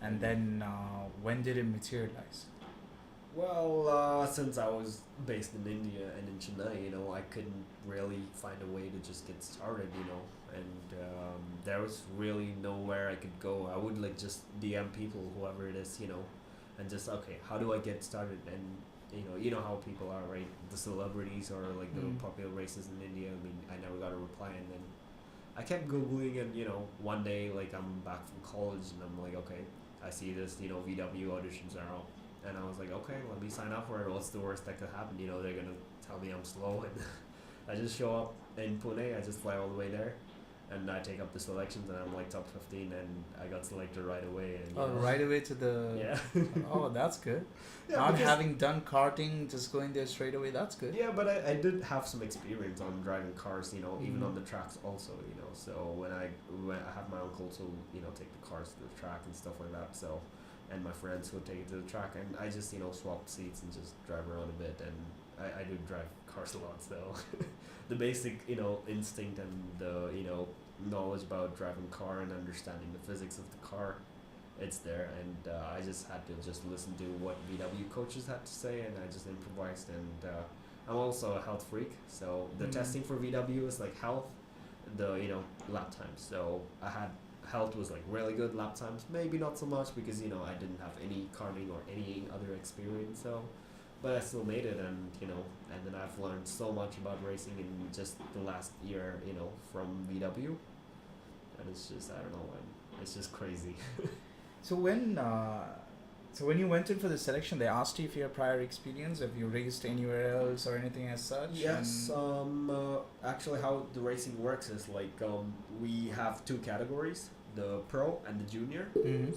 And then when did it materialize? Well, since I was based in India and in Chennai, I couldn't really find a way to just get started, and there was really nowhere I could go. I would like just DM people, whoever it is, and just okay, how do I get started? And you know how people are, right? The celebrities or like the popular races in India. I mean, I never got a reply, and then I kept googling, and one day like I'm back from college, and I'm like, okay, I see this, VW auditions are out, and I was like, okay, let me sign up for it. What's the worst that could happen? They're gonna tell me I'm slow, and I just show up in Pune. I just fly all the way there, and I take up the selections, and I'm like top 15, and I got selected right away. And right away to the. Yeah. Oh, that's good. Yeah, Not having done karting, just going there straight away. That's good. Yeah, but I did have some experience on driving cars, even on the tracks also, So when I had my uncle to, take the cars to the track and stuff like that, so, and my friends would take it to the track, and I just, swapped seats and just drive around a bit, and I do drive cars a lot, so the basic, instinct and the, knowledge about driving car and understanding the physics of the car, it's there, and I just had to just listen to what VW coaches had to say, and I just improvised. And I'm also a health freak, so the testing for VW is like health, the lap times. So I had health was like really good, lap times maybe not so much because I didn't have any karting or any other experience. So, but I still made it, and and then I've learned so much about racing in just the last year, from VW, and it's just I don't know, it's just crazy. So when you went in for the selection, they asked you if you had prior experience, if you raced anywhere else or anything as such. Yes. Actually, how the racing works is like we have two categories: the pro and the junior.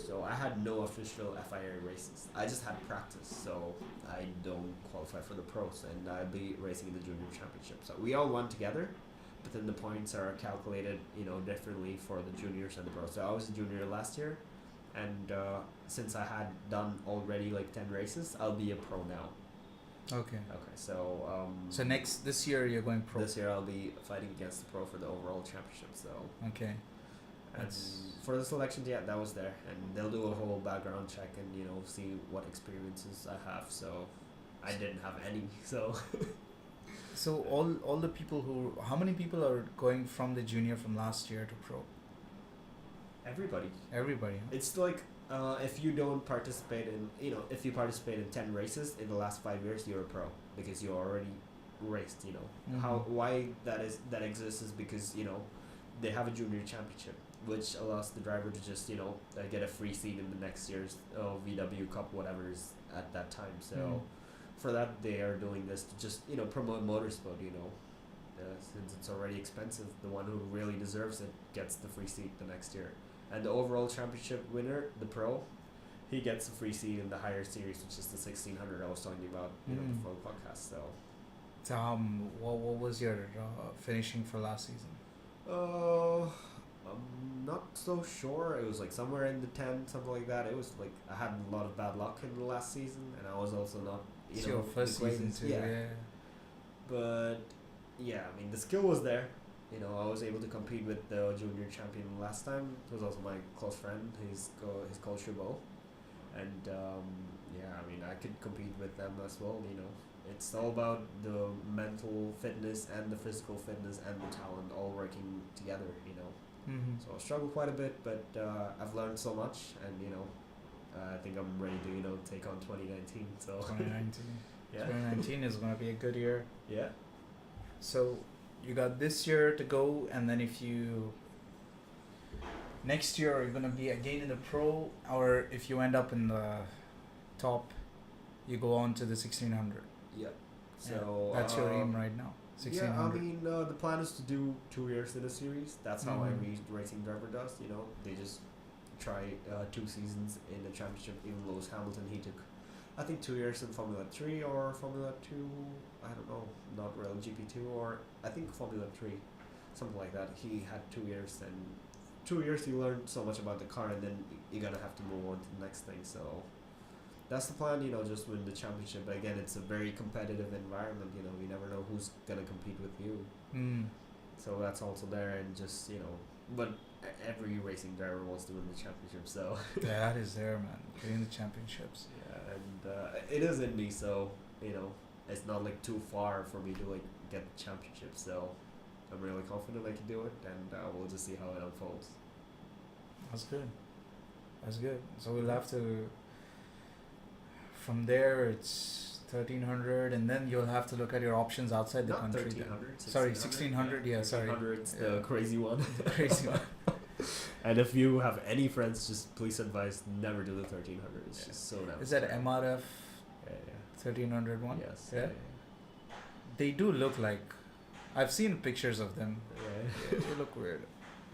So I had no official FIA races. I just had practice, so I don't qualify for the pros, and I'll be racing in the junior championship. So we all won together, but then the points are calculated, differently for the juniors and the pros. So I was a junior last year. And since I had done already like 10 races, I'll be a pro now. Okay. So so this year you're going pro. This year I'll be fighting against the pro for the overall championship. So okay. And for the selections, yeah, that was there, and they'll do a whole background check and see what experiences I have. So I didn't have any. So so all the people how many people are going from the junior from last year to pro? Everybody. It's like if you don't participate in if you participate in 10 races in the last 5 years, you're a pro because you already raced. Why that exists is because they have a junior championship, which allows the driver to just get a free seat in the next year's VW Cup, whatever is at that time. So for that, they are doing this to just promote motorsport. Since it's already expensive, the one who really deserves it gets the free seat the next year. And the overall championship winner, the pro, he gets a free seat in the higher series, which is the 1600 I was talking about before the podcast. So what was your finishing for last season? I'm not so sure. It was like somewhere in the 10, something like that. It was like I had a lot of bad luck in the last season, and I was also not it's your first season too. Yeah. But yeah, I mean the skill was there. I was able to compete with the junior champion last time. It was also my close friend. He's called Shubo. And I mean, I could compete with them as well. It's all about the mental fitness and the physical fitness and the talent all working together. So I struggled quite a bit, but I've learned so much, and I think I'm ready to take on 2019. So 2019. Yeah. 2019 is going to be a good year. Yeah. So you got this year to go, and then next year you're going to be again in the pro, or if you end up in the top, you go on to the 1600. Yeah. So that's your aim right now. 1600. Yeah, I mean the plan is to do 2 years in a series. That's how every racing driver does. They just try 2 seasons in the championship. Even Lewis Hamilton, he took I think 2 years in Formula 3 or Formula 2, I don't know, not really GP2, or I think Formula 3, something like that. He had 2 years, and 2 years you learn so much about the car, and then you're going to have to move on to the next thing. So that's the plan, just win the championship. But again, it's a very competitive environment, you never know who's going to compete with you. So that's also there, and just, but every racing driver wants to win the championship. So Yeah, that is there, man. Getting the championships. yeah, and it is in me. So it's not like too far for me to like get the championship. So I'm really confident I can do it, and we'll just see how it unfolds. That's good. That's good. So we'll have to. From there, it's 1300, and then you'll have to look at your options outside the Not country. 1300. Sorry, 1600. Yeah, sorry. 1600 's Yeah. the crazy one. Crazy one. And if you have any friends, just please advise never do the 1300. It's just so damn. Is that scary. MRF Yeah, 1300 one? Yes. Yeah. They do look like. I've seen pictures of them. Yeah. They look weird.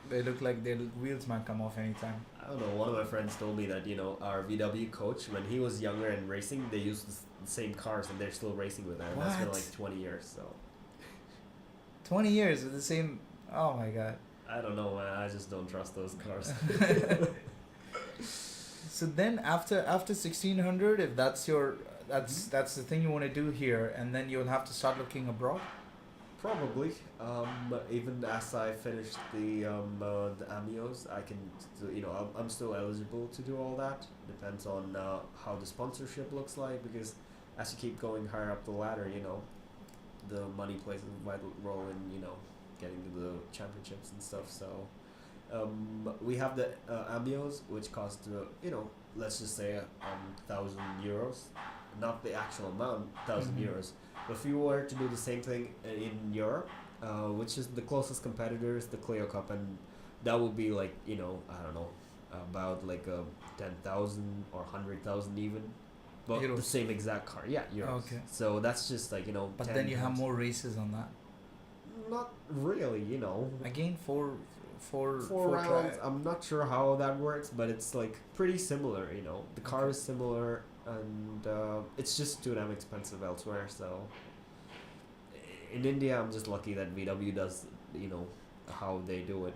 They look like their wheels might come off anytime. I don't know. One of my friends told me that our VW coach, when he was younger and racing, they used the same cars and they're still racing with them. And that's been What? like 20 years. So 20 years with the same. Oh my god. I don't know, man. I just don't trust those cars. So then after 1600, if that's your that's the thing you want to do here, and then you'll have to start looking abroad. Probably. Even as I finish the Ameos, I can. I'm still eligible to do all that. Depends on how the sponsorship looks like, because as you keep going higher up the ladder, the money plays a vital role in getting to the championships and stuff. So we have the Ameos, which cost let's just say €1,000, not the actual amount, 1,000 Mhm. euros. But if you were to do the same thing in Europe, which is the closest competitors, the Clio Cup, and that would be like I don't know, about like 10,000 or 100,000 even, but Euros. the same exact car, yeah, euros. Okay. So that's just like But 10 then you have times. more races on that. Not really, Again, four rounds. I'm not sure how that works, but it's like pretty similar. The car Okay. is similar, and it's just too damn expensive elsewhere. So in India, I'm just lucky that VW does how they do it.